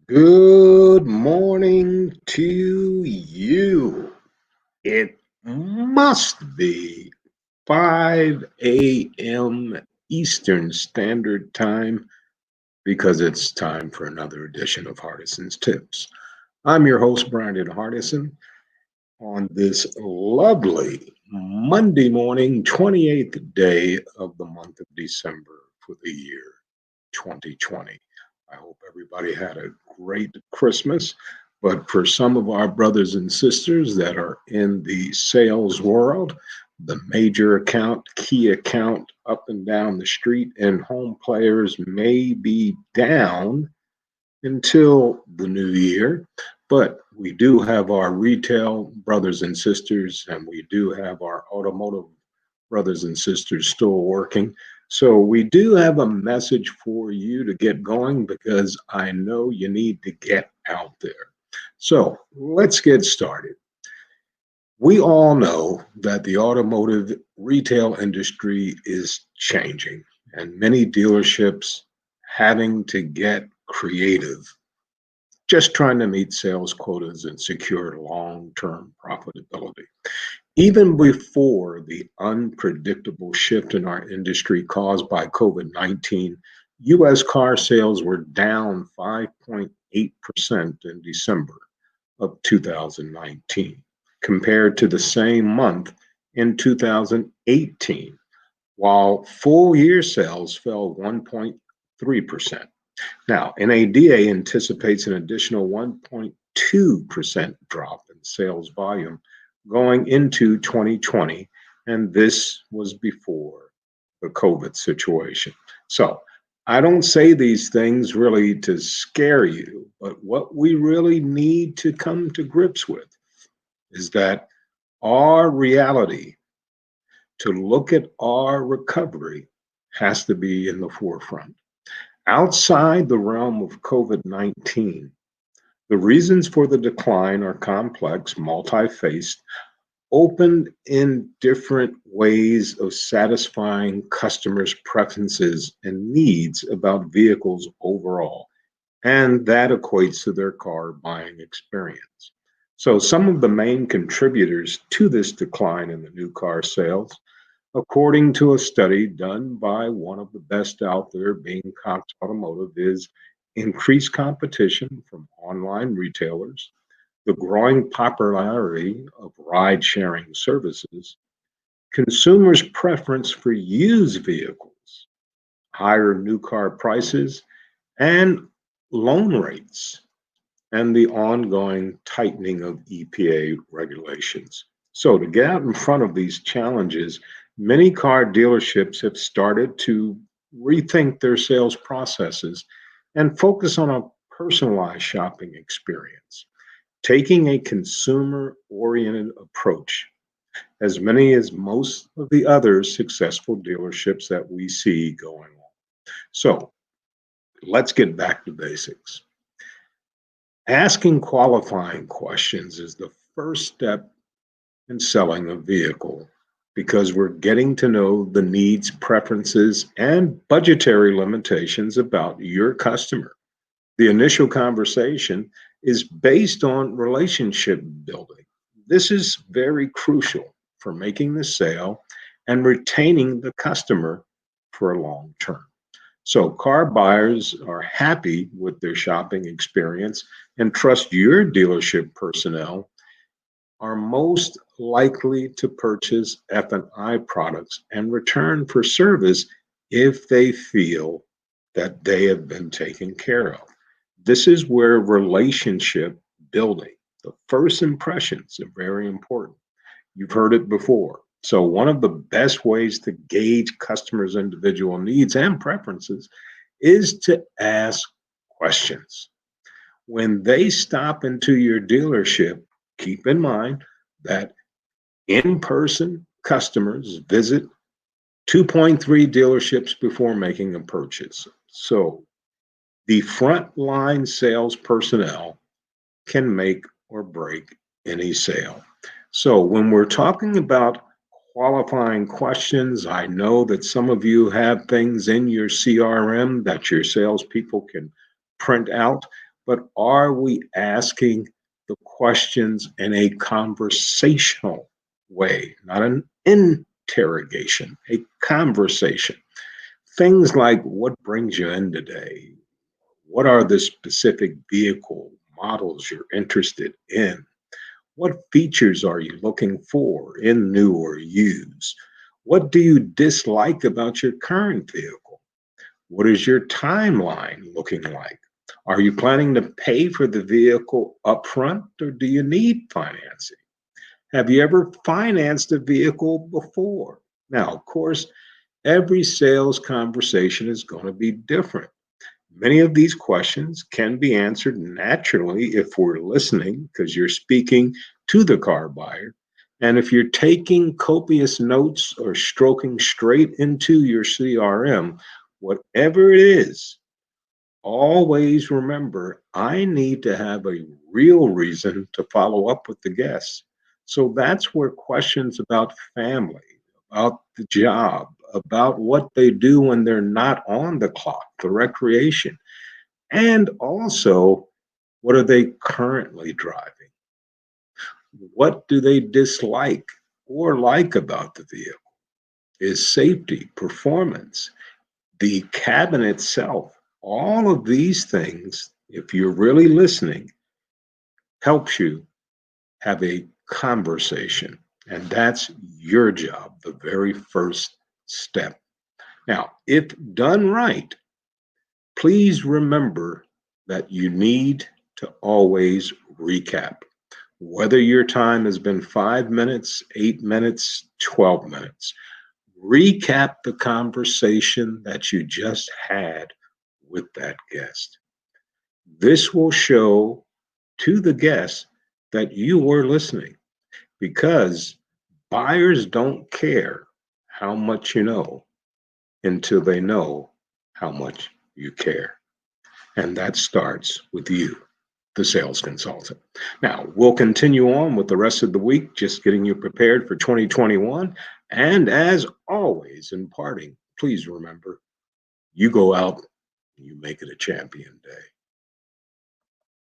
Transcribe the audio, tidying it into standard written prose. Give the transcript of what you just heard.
Good morning to you. It must be 5 a.m. Eastern Standard Time because it's time for another edition of Hardison's Tips. I'm your host, Brandon Hardison, on this lovely Monday morning, 28th day of the month of December for the year 2020. I hope everybody had a great Christmas. But for some of our brothers and sisters that are in the sales world, the major account, key account up and down the street, and home players may be down until the new year. But we do have our retail brothers and sisters, and we do have our automotive brothers and sisters still working. So we do have a message for you to get going because I know you need to get out there. So let's get started. We all know that the automotive retail industry is changing, and many dealerships having to get creative just trying to meet sales quotas and secure long-term profitability. Even before the unpredictable shift in our industry caused by COVID-19, US car sales were down 5.8% in December of 2019 compared to the same month in 2018, while full year sales fell 1.3%. Now, NADA anticipates an additional 1.2% drop in sales volume going into 2020, and this was before the COVID situation. So, I don't say these things really to scare you, but what we really need to come to grips with is that our reality to look at our recovery has to be in the forefront. Outside the realm of COVID 19, the reasons for the decline are complex, multi faced, open in different ways of satisfying customers' preferences and needs about vehicles overall. And that equates to their car buying experience. So, some of the main contributors to this decline in the new car sales according to a study done by one of the best out there, being Cox Automotive, is increased competition from online retailers, the growing popularity of ride sharing services, consumers' preference for used vehicles, higher new car prices, and loan rates, and the ongoing tightening of EPA regulations. So, to get out in front of these challenges, many car dealerships have started to rethink their sales processes and focus on a personalized shopping experience, taking a consumer oriented approach, as many as most of the other successful dealerships that we see going on. So, let's get back to basics. Asking qualifying questions is the first step in selling a vehicle because we're getting to know the needs, preferences, and budgetary limitations about your customer. The initial conversation is based on relationship building. This is very crucial for making the sale and retaining the customer for a long term. So, car buyers are happy with their shopping experience and trust your dealership personnel are most likely to purchase F&I products and return for service if they feel that they have been taken care of. This is where relationship building, the first impressions are very important. You've heard it before. So, one of the best ways to gauge customers' individual needs and preferences is to ask questions. When they stop into your dealership, keep in mind that in person customers visit 2.3 dealerships before making a purchase. So, the frontline sales personnel can make or break any sale. So, when we're talking about qualifying questions, I know that some of you have things in your CRM that your salespeople can print out. but are we asking the questions in a conversational way, not an interrogation, a conversation? Things like what brings you in today? What are the specific vehicle models you're interested in? What features are you looking for in new or used? What do you dislike about your current vehicle? What is your timeline looking like? Are you planning to pay for the vehicle upfront or do you need financing? Have you ever financed a vehicle before? Now, of course, every sales conversation is going to be different. Many of these questions can be answered naturally if we're listening because you're speaking to the car buyer. And if you're taking copious notes or stroking straight into your CRM, whatever it is, always remember I need to have a real reason to follow up with the guests. So that's where questions about family, about the job, about what they do when they're not on the clock, the recreation, and also what are they currently driving? What do they dislike or like about the vehicle? Is safety, performance, the cabin itself, all of these things, if you're really listening, helps you have a conversation. And that's your job, the very first step. Now, if done right, please remember that you need to always recap. Whether your time has been 5 minutes, 8 minutes, 12 minutes, recap the conversation that you just had with that guest. This will show to the guest that you were listening because buyers don't care how much you know until they know how much you care. And that starts with you, the sales consultant. Now, we'll continue on with the rest of the week, just getting you prepared for 2021. And as always, in parting, please remember you go out and you make it a champion day.